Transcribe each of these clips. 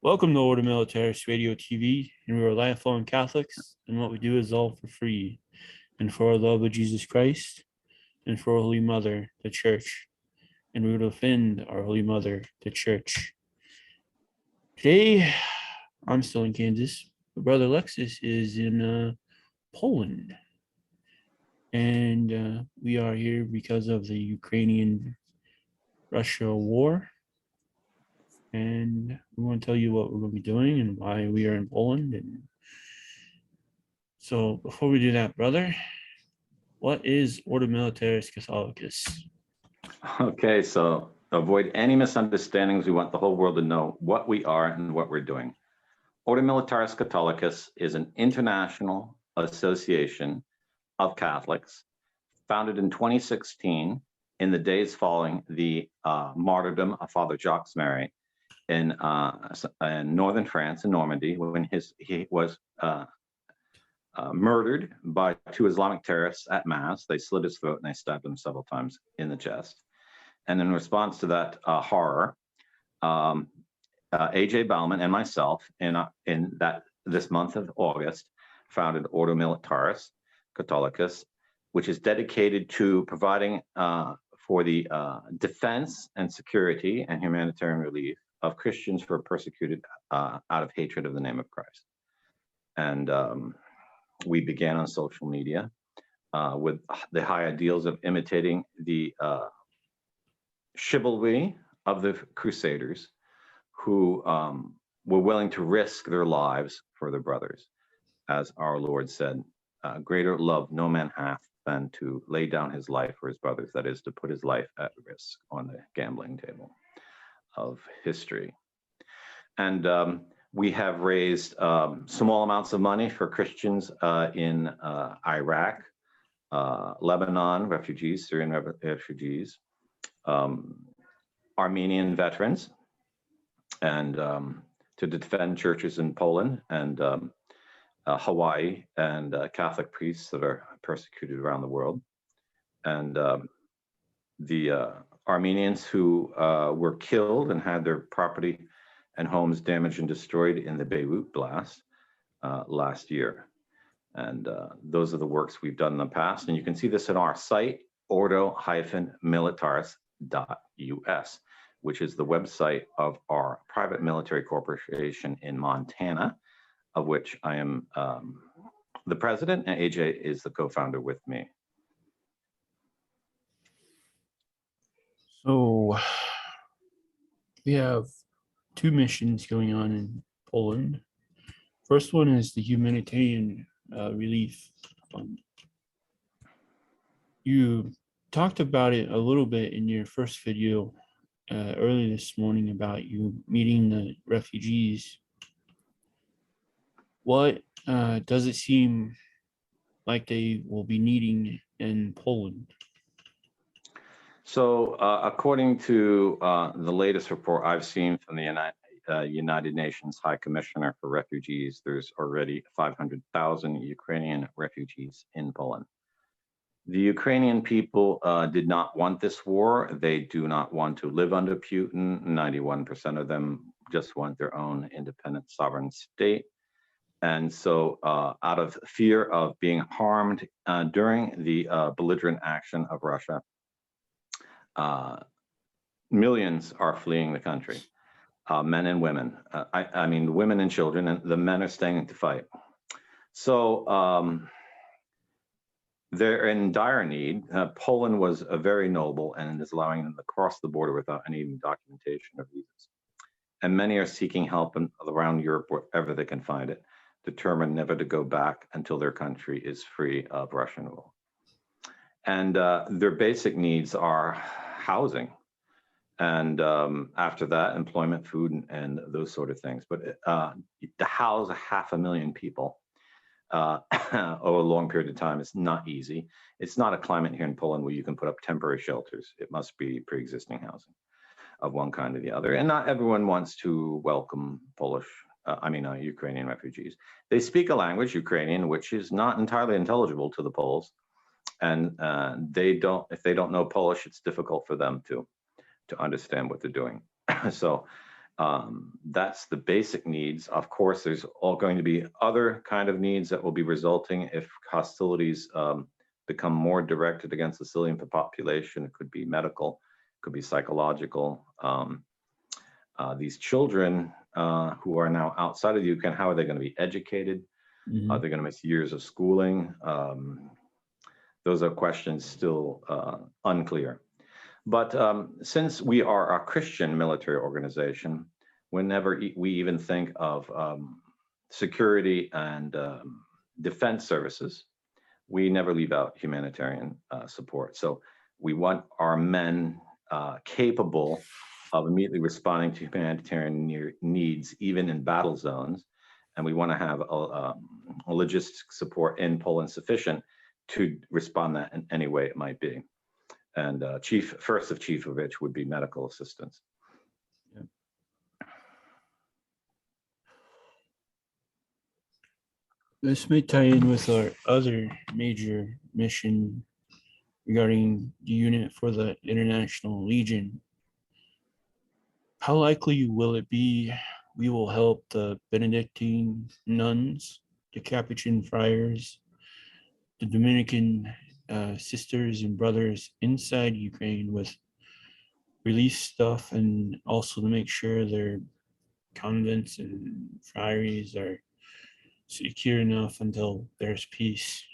Welcome to Ordo Militaris Radio TV, and we are lifelong Catholics, and what we do is all for free, and for our love of Jesus Christ, and for our Holy Mother, the Church, and we will defend our Holy Mother, the Church. Today, I'm still in Kansas. My brother Alexis is in Poland, and we are here because of the Ukrainian-Russia war. And we want to tell you what we're going to be doing and why we are in Poland. And so before we do that, brother, what is Ordo Militaris Catholicus? Okay, so avoid any misunderstandings. We want the whole world to know what we are and what we're doing. Ordo Militaris Catholicus is an international association of Catholics founded in 2016 in the days following the martyrdom of Father Jacques Mary in northern France, in Normandy, when he was murdered by two Islamic terrorists at Mass. They slit his throat and they stabbed him several times in the chest. And in response to that horror, A.J. Bauman and myself, this month of August, founded Ordo Militaris Catholicus, which is dedicated to providing for the defense and security and humanitarian relief of Christians who are persecuted out of hatred of the name of Christ. And we began on social media with the high ideals of imitating the chivalry of the Crusaders who were willing to risk their lives for their brothers. As our Lord said, greater love no man hath than to lay down his life for his brothers, that is, to put his life at risk on the gambling table of history. And we have raised small amounts of money for Christians in Iraq, Lebanon refugees, Syrian refugees, Armenian veterans, and to defend churches in Poland and Hawaii, and Catholic priests that are persecuted around the world. And the Armenians who were killed and had their property and homes damaged and destroyed in the Beirut blast last year. And those are the works we've done in the past. And you can see this on our site, ordo-militaris.us, which is the website of our private military corporation in Montana, of which I am the president, and AJ is the co-founder with me. So we have two missions going on in Poland. First one is the Humanitarian Relief Fund. You talked about it a little bit in your first video early this morning about you meeting the refugees. What does it seem like they will be needing in Poland? So according to the latest report I've seen from the United Nations High Commissioner for Refugees, there's already 500,000 Ukrainian refugees in Poland. The Ukrainian people did not want this war. They do not want to live under Putin. 91% of them just want their own independent sovereign state. And so out of fear of being harmed during the belligerent action of Russia, millions are fleeing the country, men and women. I mean, women and children, and the men are staying to fight. So they're in dire need. Poland was very noble and is allowing them to cross the border without any documentation of visas. And many are seeking help around Europe wherever they can find it, determined never to go back until their country is free of Russian rule. And their basic needs are housing, and after that, employment, food, and those sort of things. But to house 500,000 people over a long period of time is not easy. It's not a climate here in Poland where you can put up temporary shelters. It must be pre-existing housing of one kind or the other. And not everyone wants to welcome Ukrainian refugees. They speak a language, Ukrainian, which is not entirely intelligible to the Poles. And if they don't know Polish, it's difficult for them to understand what they're doing. So That's the basic needs. Of course, there's all going to be other kind of needs that will be resulting if hostilities become more directed against the civilian population. It could be medical, it could be psychological. These children who are now outside of Ukraine, how are they going to be educated? Are they going to miss years of schooling? Those are questions still unclear. But since we are a Christian military organization, whenever we even think of security and defense services, we never leave out humanitarian support. So we want our men capable of immediately responding to humanitarian needs, even in battle zones. And we want to have a logistic support in Poland sufficient to respond that in any way it might be. And first of which would be medical assistance. Yeah. This may tie in with our other major mission regarding the unit for the International Legion. How likely will it be we will help the Benedictine nuns, the Capuchin friars, the Dominican sisters and brothers inside Ukraine with relief stuff, and also to make sure their convents and friaries are secure enough until there's peace?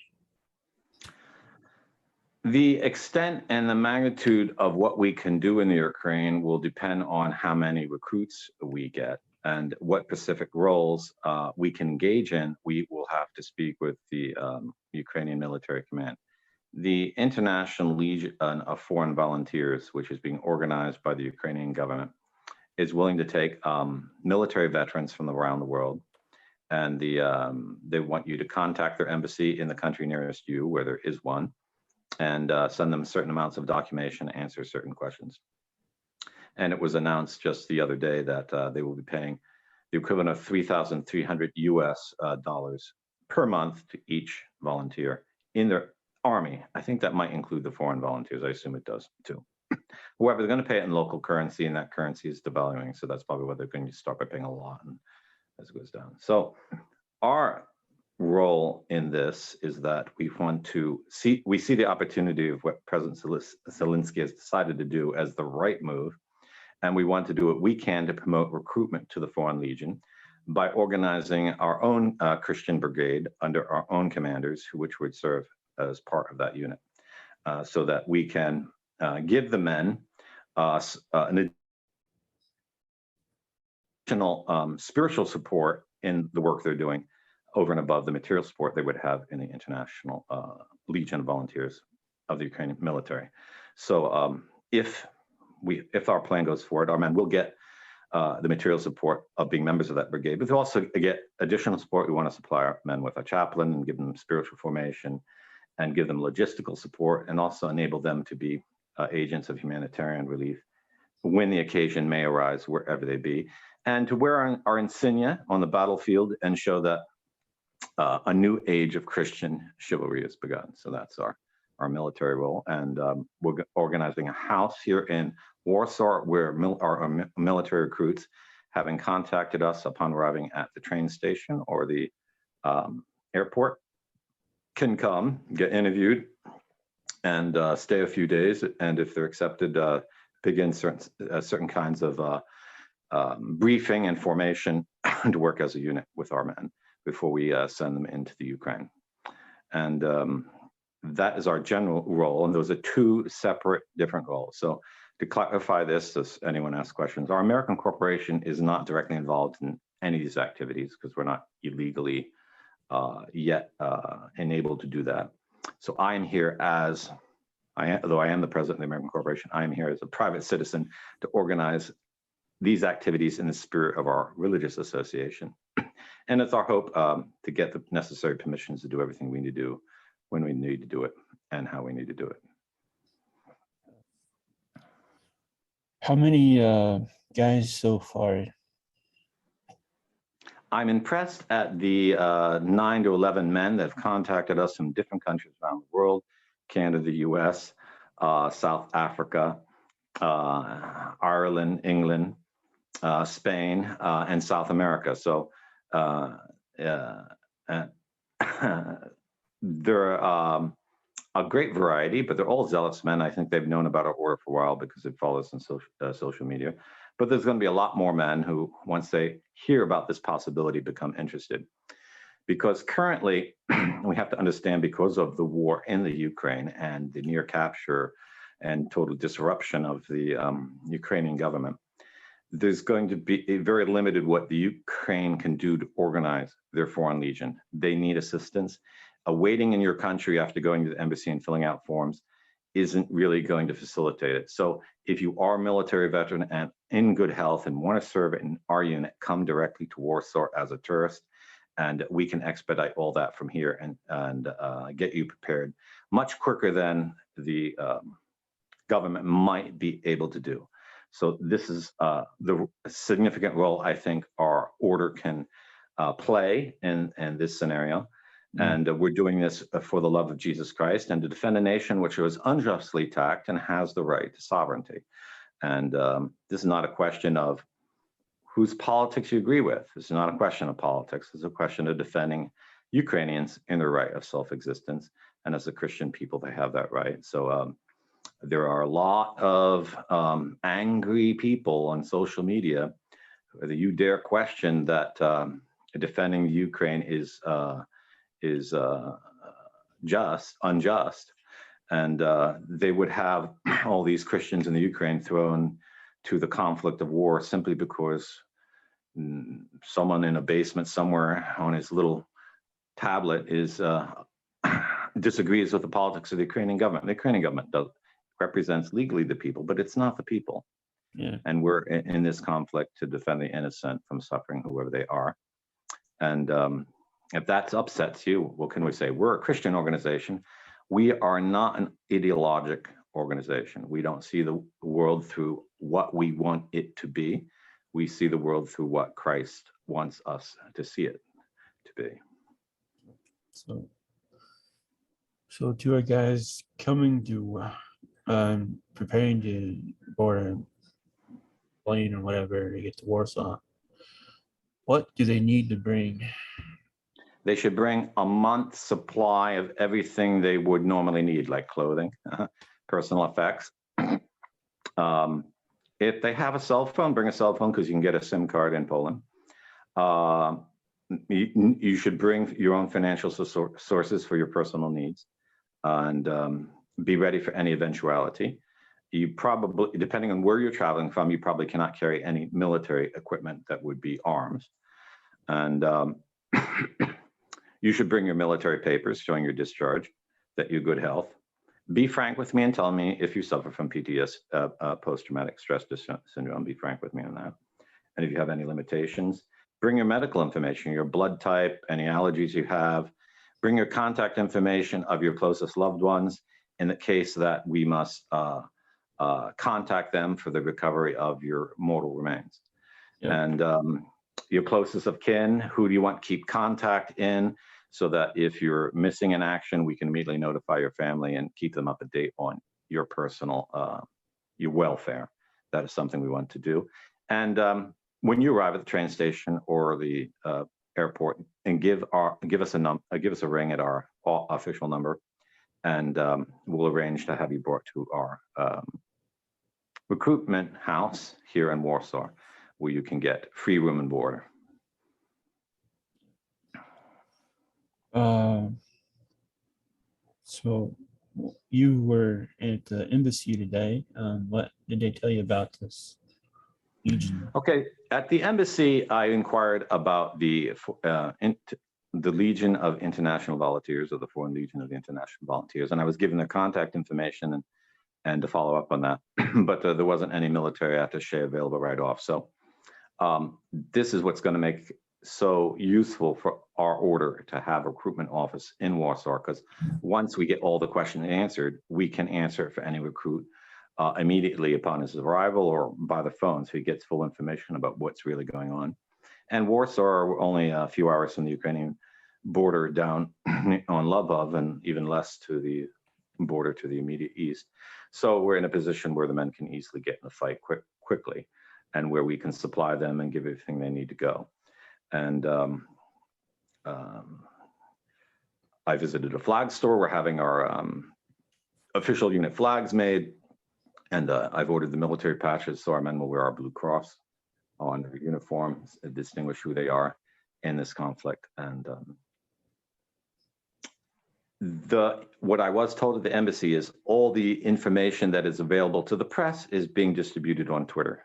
The extent and the magnitude of what we can do in the Ukraine will depend on how many recruits we get and what specific roles we can engage in. We will have to speak with the Ukrainian military command. The International Legion of Foreign Volunteers, which is being organized by the Ukrainian government, is willing to take military veterans from around the world. And they want you to contact their embassy in the country nearest you, where there is one, and send them certain amounts of documentation, answer certain questions. And it was announced just the other day that they will be paying the equivalent of $3,300 US per month to each volunteer in their army. I think that might include the foreign volunteers. I assume it does too. However, they're going to pay it in local currency, and that currency is devaluing. So that's probably what they're going to start by paying a lot as it goes down. So our role in this is that we want to see the opportunity of what President Zelensky has decided to do as the right move. And we want to do what we can to promote recruitment to the Foreign Legion by organizing our own Christian brigade under our own commanders, which would serve as part of that unit, so that we can give the men an additional spiritual support in the work they're doing over and above the material support they would have in the International Legion of Volunteers of the Ukrainian military. So if our plan goes forward, our men will get the material support of being members of that brigade, but they'll also get additional support. We want to supply our men with a chaplain and give them spiritual formation and give them logistical support, and also enable them to be agents of humanitarian relief when the occasion may arise, wherever they be, and to wear our insignia on the battlefield and show that a new age of Christian chivalry has begun. So that's our military role. And we're organizing a house here in Warsaw where our military recruits, having contacted us upon arriving at the train station or the airport, can come, get interviewed, and stay a few days. And if they're accepted, begin certain kinds of briefing and formation to work as a unit with our men before we send them into the Ukraine. And that is our general role. And those are two separate, different roles. So to clarify this, as anyone asks questions, our American corporation is not directly involved in any of these activities because we're not illegally yet enabled to do that. So I am here though I am the president of the American corporation, I am here as a private citizen to organize these activities in the spirit of our religious association. And it's our hope to get the necessary permissions to do everything we need to do when we need to do it and how we need to do it. How many guys so far? I'm impressed at the 9 to 11 men that have contacted us from different countries around the world: Canada, the US, South Africa, Ireland, England, Spain, and South America. So uh, uh, they're a great variety, but they're all zealous men. I think they've known about our order for a while because it follows on social media. But there's going to be a lot more men who, once they hear about this possibility, become interested. Because currently, we have to understand, because of the war in the Ukraine and the near capture and total disruption of the Ukrainian government, there's going to be very limited what the Ukraine can do to organize their foreign legion. They need assistance. Waiting in your country after going to the embassy and filling out forms isn't really going to facilitate it. So if you are a military veteran and in good health and want to serve in our unit, come directly to Warsaw as a tourist, and we can expedite all that from here and get you prepared much quicker than the government might be able to do. So this is the significant role I think our order can play in this scenario. And we're doing this for the love of Jesus Christ and to defend a nation which was unjustly attacked and has the right to sovereignty. And this is not a question of whose politics you agree with. This is not a question of politics. It's a question of defending Ukrainians in their right of self-existence. And as a Christian people, they have that right. So there are a lot of angry people on social media. Whether you dare question that defending Ukraine is unjust, and they would have all these Christians in the Ukraine thrown to the conflict of war simply because someone in a basement somewhere on his little tablet disagrees with the politics of the Ukrainian government. The Ukrainian government represents legally the people, but it's not the people. Yeah. And we're in this conflict to defend the innocent from suffering, whoever they are. And if that upsets you, what can we say? We're a Christian organization. We are not an ideologic organization. We don't see the world through what we want it to be. We see the world through what Christ wants us to see it to be. So to our guys coming to preparing to board a plane or whatever to get to Warsaw, what do they need to bring? They should bring a month's supply of everything they would normally need, like clothing, personal effects. If they have a cell phone, bring a cell phone because you can get a SIM card in Poland. You should bring your own financial sources for your personal needs, and be ready for any eventuality. You probably, depending on where you're traveling from, you probably cannot carry any military equipment that would be arms. And you should bring your military papers showing your discharge, that you're good health. Be frank with me and tell me if you suffer from PTS, post-traumatic stress syndrome. Be frank with me on that. And if you have any limitations, bring your medical information, your blood type, any allergies you have. Bring your contact information of your closest loved ones in the case that we must contact them for the recovery of your mortal remains. Yep. And your closest of kin, who do you want to keep contact in, so that if you're missing in action, we can immediately notify your family and keep them up to date on your personal, your welfare. That is something we want to do. And when you arrive at the train station or the airport, and give us a ring at our official number, and we'll arrange to have you brought to our recruitment house here in Warsaw, where you can get free room and board. So you were at the embassy today. What did they tell you about this legion? Okay, at the embassy, I inquired about the Legion of International Volunteers, or the Foreign Legion of the International Volunteers, and I was given their contact information and to follow up on that, but there wasn't any military attaché available right off. So this is what's going to make so useful for our order to have a recruitment office in Warsaw, because once we get all the questions answered, we can answer it for any recruit immediately upon his arrival or by the phone, so he gets full information about what's really going on. And Warsaw, we're only a few hours from the Ukrainian border down on Lvov, and even less to the border to the immediate east. So we're in a position where the men can easily get in the fight quickly. and where we can supply them and give everything they need to go. And I visited a flag store. We're having our official unit flags made, and I've ordered the military patches so our men will wear our Blue Cross on their uniforms to distinguish who they are in this conflict. And what I was told at the embassy is all the information that is available to the press is being distributed on Twitter,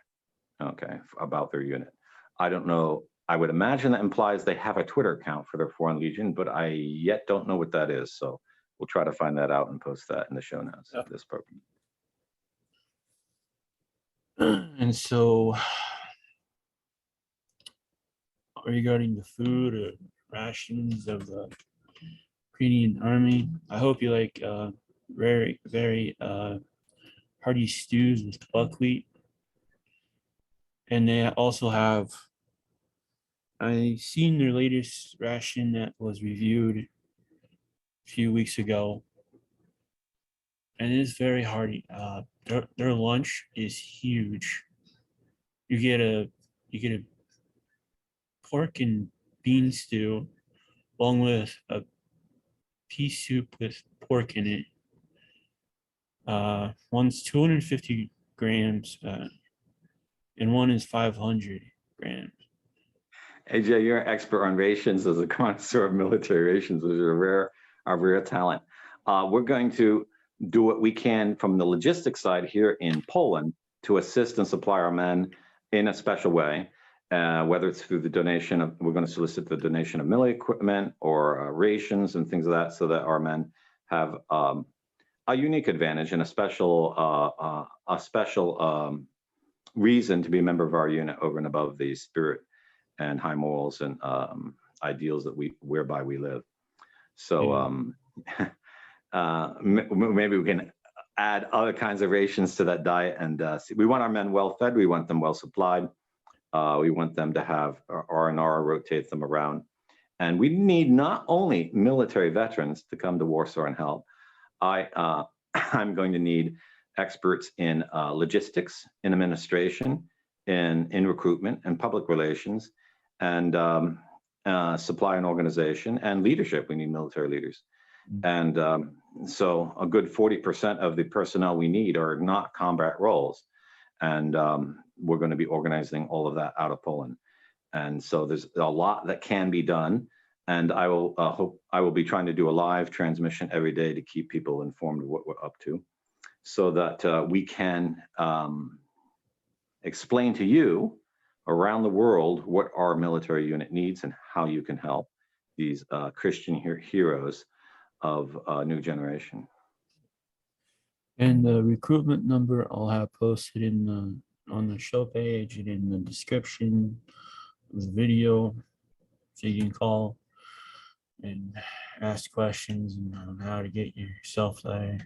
okay, about their unit. I don't know. I would imagine that implies they have a Twitter account for their Foreign Legion, but I yet don't know what that is. So we'll try to find that out and post that in the show notes of this program. And so, regarding the food or rations of the Ukrainian army, I hope you like very, very hearty stews with buckwheat. And they also have, I seen their latest ration that was reviewed a few weeks ago, and it is very hearty. Their lunch is huge. You get a pork and bean stew, along with a pea soup with pork in it. One's 250 grams, and one is 500 grams. AJ, you're an expert on rations as a connoisseur of military rations, which are a rare talent. We're going to do what we can from the logistics side here in Poland to assist and supply our men in a special way, whether it's through the donation of, we're going to solicit the donation of military equipment or rations and things of that, so that our men have a unique advantage and a special reason to be a member of our unit over and above the spirit and high morals and ideals that whereby we live. So maybe we can add other kinds of rations to that diet, and we want our men well fed. We want them well supplied. We want them to have R&R, rotate them around. And we need not only military veterans to come to Warsaw and help. I'm going to need experts in logistics, in administration, in recruitment and public relations, and supply and organization and leadership. We need military leaders. And so a good 40% of the personnel we need are not combat roles. And we're going to be organizing all of that out of Poland. And so there's a lot that can be done. And I will be trying to do a live transmission every day to keep people informed of what we're up to, so that we can explain to you around the world what our military unit needs and how you can help these Christian heroes of a new generation. And the recruitment number I'll have posted in on the show page and in the description of the video, so you can call and ask questions on how to get yourself there.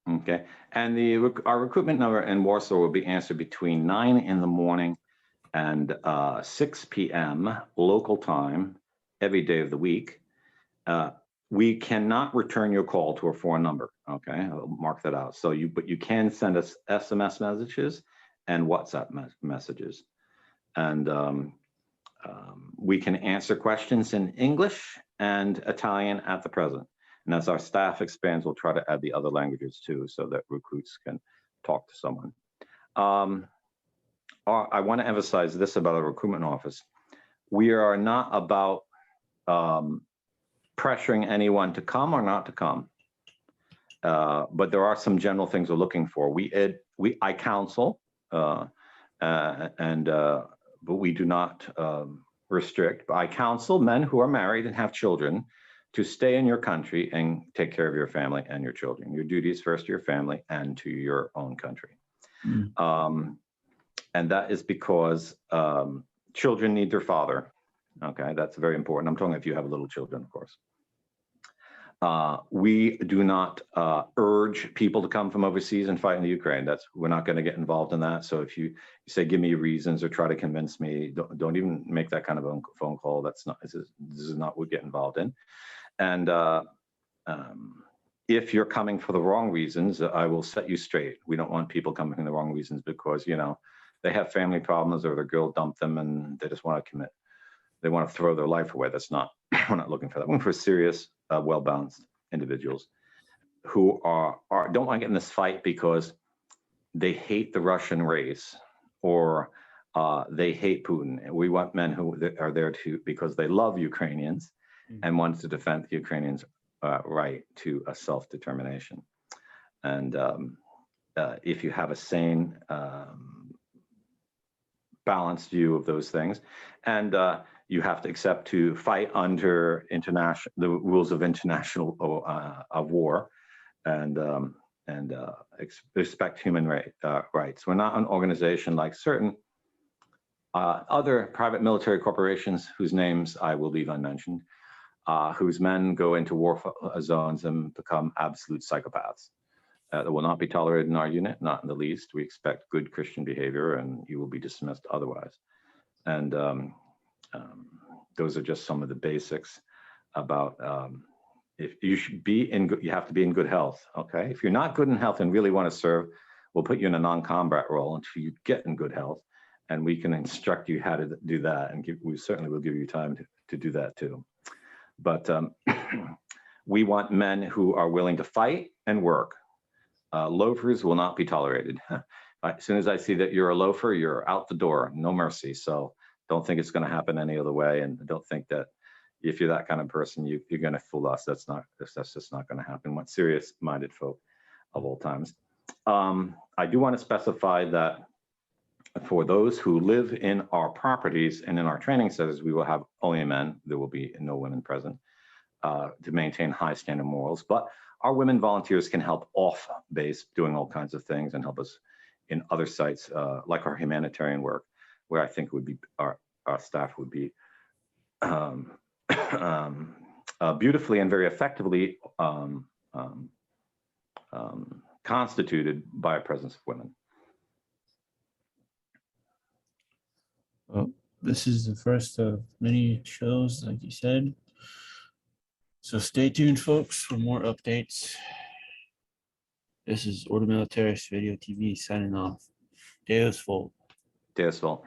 Okay, and our recruitment number in Warsaw will be answered between 9 in the morning and 6 p.m. local time every day of the week. We cannot return your call to a foreign number. Okay, I'll mark that out. So but you can send us SMS messages and WhatsApp messages, and we can answer questions in English and Italian at the present. And as our staff expands, we'll try to add the other languages too, so that recruits can talk to someone. I want to emphasize this about a recruitment office. We are not about pressuring anyone to come or not to come, but there are some general things we're looking for. I counsel, but we do not restrict. But I counsel men who are married and have children to stay in your country and take care of your family and your children. Your duty is first to your family and to your own country. And that is because children need their father. Okay, that's very important. I'm talking if you have little children, of course. We do not urge people to come from overseas and fight in the Ukraine. We're not going to get involved in that. So if you say, give me reasons or try to convince me, don't even make that kind of a phone call. This is not what we get involved in. And if you're coming for the wrong reasons, I will set you straight. We don't want people coming for the wrong reasons because, they have family problems, or their girl dumped them and they just want to commit. They want to throw their life away. That's not, we're not looking for that. We're looking for serious, well-balanced individuals who don't want to get in this fight because they hate the Russian race, or they hate Putin. We want men who are there because they love Ukrainians and want to defend the Ukrainians' right to a self-determination. And if you have a sane, balanced view of those things, and you have to accept to fight under the rules of international of war, and respect human rights. We're not an organization like certain other private military corporations whose names I will leave unmentioned, whose men go into war zones and become absolute psychopaths. That will not be tolerated in our unit, not in the least. We expect good Christian behavior, and you will be dismissed otherwise. And those are just some of the basics about if you should be in good, you have to be in good health. Okay, if you're not good in health and really want to serve, we'll put you in a non-combat role until you get in good health, and we can instruct you how to do that, and we certainly will give you time to do that too. But we want men who are willing to fight and work. Loafers will not be tolerated. As soon as I see that you're a loafer, you're out the door, no mercy. So don't think it's going to happen any other way, and don't think that if you're that kind of person, you're going to fool us. That's just not going to happen. We want serious-minded folk of all times. I do want to specify that for those who live in our properties and in our training centers, we will have only men. There will be no women present to maintain high standard morals. But our women volunteers can help off base, doing all kinds of things, and help us in other sites, like our humanitarian work, where I think would be our staff would be beautifully and very effectively constituted by a presence of women. Well, this is the first of many shows, like you said. So stay tuned, folks, for more updates. This is Ordo Militaris Video TV signing off. Deus Volt. Deus Volt.